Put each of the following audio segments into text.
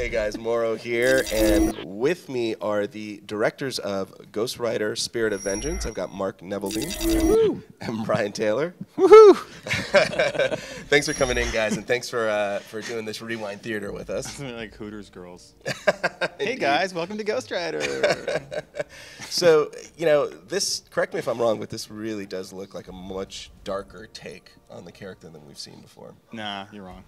Hey guys, Morrow here, and with me are the directors of Ghost Rider: Spirit of Vengeance. I've got Mark Neveldine and Brian Taylor. Woohoo! Thanks for coming in, guys, and thanks for doing this Rewind Theater with us. Like Hooters girls. Hey guys, welcome to Ghost Rider. So, you know, this, correct me if I'm wrong, but this really does look like a much darker take on the character than we've seen before. Nah, you're wrong.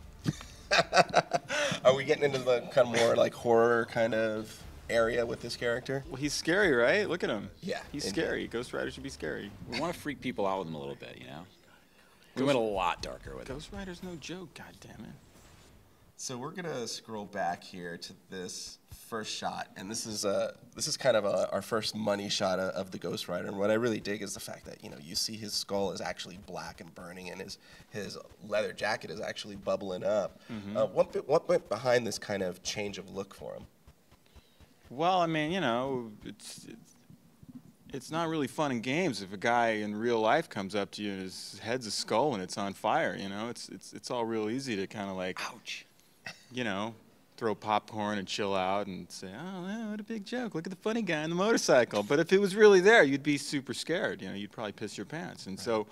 Are we getting into the kind of more like horror kind of area with this character? Well, he's scary, right? Look at him. Yeah. He's scary. Ghost Rider should be scary. We want to freak people out with him a little bit, you know? We went a lot darker with him. Ghost Rider's no joke, goddammit. So we're gonna scroll back here to this first shot, and this is kind of our first money shot of the Ghost Rider. And what I really dig is the fact that, you know, you see his skull is actually black and burning, and his leather jacket is actually bubbling up. What went behind this kind of change of look for him? Well, I mean, you know, it's not really fun in games if a guy in real life comes up to you and his head's a skull and it's on fire. You know, it's all real easy to kind of like, ouch, you know, throw popcorn and chill out and say, oh, wow, what a big joke. Look at the funny guy on the motorcycle. But if it was really there, you'd be super scared. You know, you'd probably piss your pants. And so,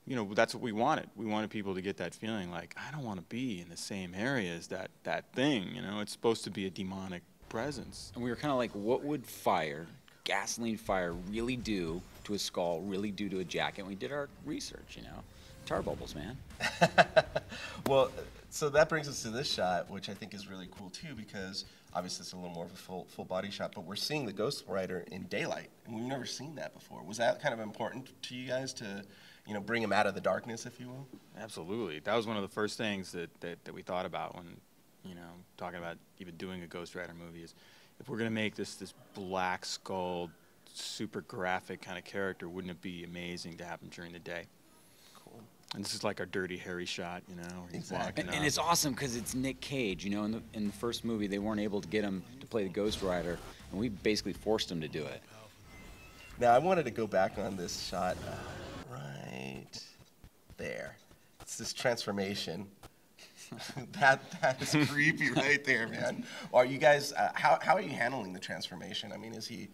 you know, that's what we wanted. We wanted people to get that feeling like, I don't want to be in the same area as that thing. You know, it's supposed to be a demonic presence. And we were kind of like, what would gasoline fire, really do to a skull, really do to a jacket? And we did our research, you know. Tar bubbles, man. Well, so that brings us to this shot, which I think is really cool too, because obviously it's a little more of a full body shot, but we're seeing the Ghost Rider in daylight, and we've never seen that before. Was that kind of important to you guys to, you know, bring him out of the darkness, if you will? Absolutely. That was one of the first things that we thought about when, you know, talking about even doing a Ghost Rider movie is, if we're going to make this black skull, super graphic kind of character, wouldn't it be amazing to have him during the day? Cool. And this is like our Dirty Harry shot, you know, where he's walking And it's awesome because it's Nick Cage. You know, in the first movie, they weren't able to get him to play the Ghost Rider, and we basically forced him to do it. Now, I wanted to go back on this shot right there. It's this transformation. that is creepy right there, man. Are you guys? How are you handling the transformation? I mean, is he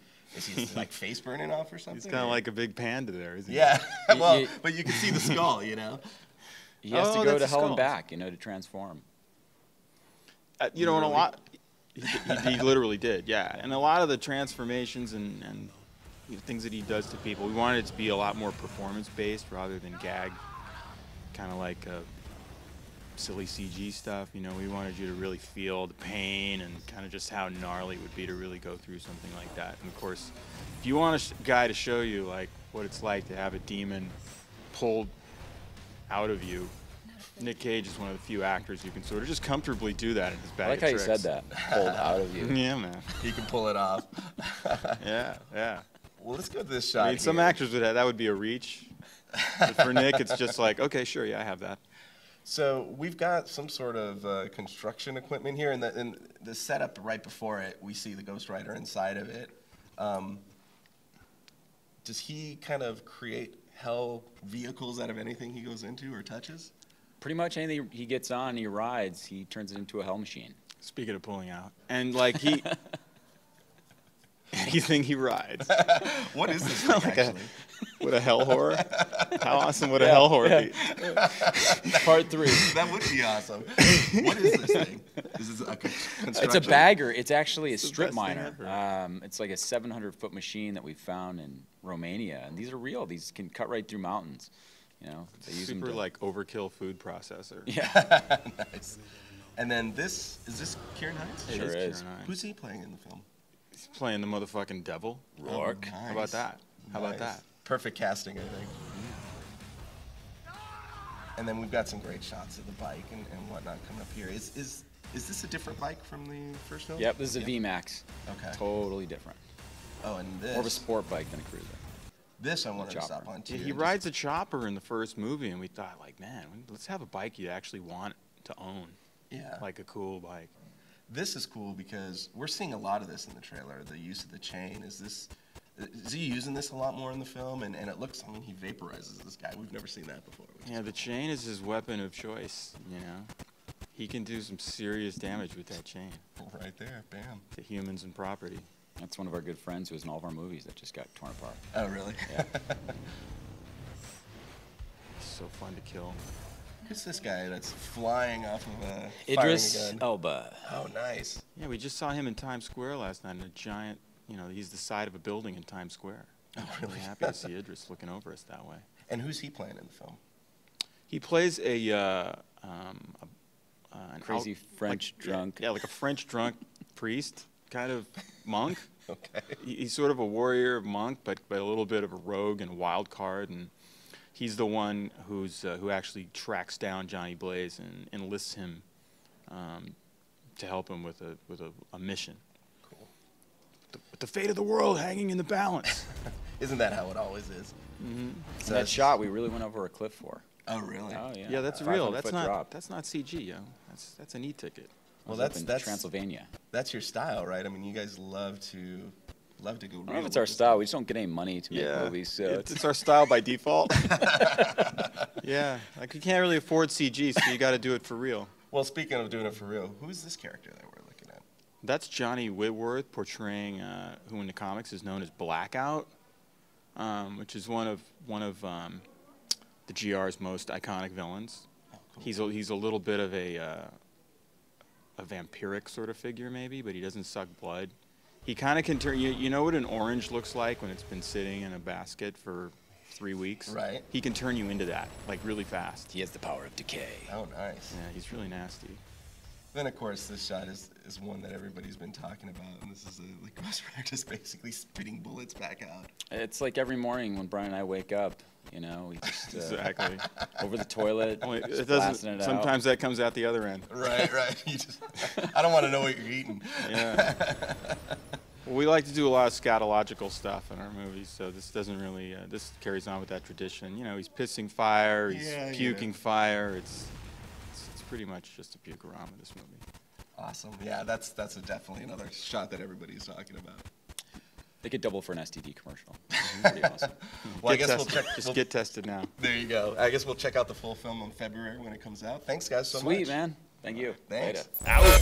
like face burning off or something? He's kind of like a big panda there, isn't he? Yeah. Well, but you can see the skull, you know. He has to go to hell and back, you know, to transform. You know, and a lot. He literally did, yeah. And a lot of the transformations and things that he does to people, we wanted it to be a lot more performance based rather than gag, kind of like silly CG stuff. You know, we wanted you to really feel the pain and kind of just how gnarly it would be to really go through something like that. And of course, if you want a guy to show you like what it's like to have a demon pulled out of you, Nick Cage is one of the few actors who can sort of just comfortably do that in his bag I like of how tricks. you said that, pulled out of you. Yeah, man. He can pull it off. Yeah. Well, let's go to this shot. I mean, some actors would have, that would be a reach. But for Nick, it's just like, okay, sure, yeah, I have that. So we've got some sort of construction equipment here, and the setup right before it, we see the Ghost Rider inside of it. Does he kind of create hell vehicles out of anything he goes into or touches? Pretty much anything he gets on and he rides, he turns it into a hell machine. Speaking of pulling out, and like anything he rides. What is this thing, like actually? What a hell horror. How awesome would a hell horror be? Part 3. That would be awesome. What is this thing? Is this a construction? It's a bagger. It's actually a It's the strip best thing miner. ever. It's like a 700-foot machine that we found in Romania, and these are real. These can cut right through mountains. You know, they use them Super to, like overkill food processor. yeah. Nice. And then is this Kieran Hines? Sure is. Kieran Hines. Who's he playing in the film? He's playing the motherfucking devil. Rourke. Oh, How about that? How about that? Perfect casting, I think. And then we've got some great shots of the bike and whatnot coming up here. Is this a different bike from the first film? Yep, this is a VMAX. Okay. Totally different. Oh, and this. More of a sport bike than a cruiser. This I wanted to chopper. stop on too. Yeah, he rides a chopper in the first movie, and we thought, like, man, let's have a bike you actually want to own. Yeah. Like a cool bike. This is cool because we're seeing a lot of this in the trailer. The use of the chain. Is he using this a lot more in the film? And it looks, I mean, he vaporizes this guy. We've never seen that before. Yeah, the chain is his weapon of choice, you know. He can do some serious damage with that chain Right there, bam. to humans and property. That's one of our good friends who was in all of our movies that just got torn apart. Oh, really? Yeah. So fun to kill. Who's this guy that's flying off of a Idris firing gun? Elba. Oh, nice. Yeah, we just saw him in Times Square last night in a giant, he's the side of a building in Times Square. Oh, I'm really? happy to see Idris looking over us that way. And who's he playing in the film? He plays an Crazy French drunk. Yeah, like a French drunk priest, kind of monk. Okay. He's sort of a warrior monk, but a little bit of a rogue and a wild card. And he's the one who actually tracks down Johnny Blaze and enlists him to help him with a mission. Cool. With the fate of the world hanging in the balance. Isn't that how it always is? Mm-hmm. So That shot we really went over a cliff for. Oh, really? Oh yeah. Yeah, that's real. 500 That's foot not drop. that's not CG, yo. That's an e-ticket. Well, Was up in that's Transylvania. That's your style, right? I mean, you guys love to go I don't know real if it's our with this style. We just don't get any money to make movies, so it's our style by default. Yeah, like you can't really afford CG, so you got to do it for real. Well, speaking of doing it for real, who's this character that we're looking at? That's Johnny Whitworth portraying who in the comics is known as Blackout, which is one of the GR's most iconic villains. Oh, cool. He's a little bit of a vampiric sort of figure maybe, but he doesn't suck blood. He kind of can turn. You know what an orange looks like when it's been sitting in a basket for 3 weeks? Right. He can turn you into that like really fast. he has the power of decay. Oh, nice. Yeah, he's really nasty. Then, of course, this shot is one that everybody's been talking about, and this is like Ghost Rider just basically spitting bullets back out. It's like every morning when Brian and I wake up, we just Exactly. over the toilet, Only just it blasting doesn't. it Sometimes that comes out the other end. Right. I don't want to know what you're eating. Yeah. Well, we like to do a lot of scatological stuff in our movies, so this doesn't really. This carries on with that tradition. He's pissing fire, he's puking fire. It's pretty much just a puke-a-rama, this movie. Awesome. Yeah, that's definitely another shot that everybody's talking about. They could double for an STD commercial. Pretty awesome. Well, I Get guess tested. we'll check. Get tested now. There you go. I guess we'll check out the full film in February when it comes out. Thanks, guys, so much. Sweet, man. Thank you. Thanks. Later. Out.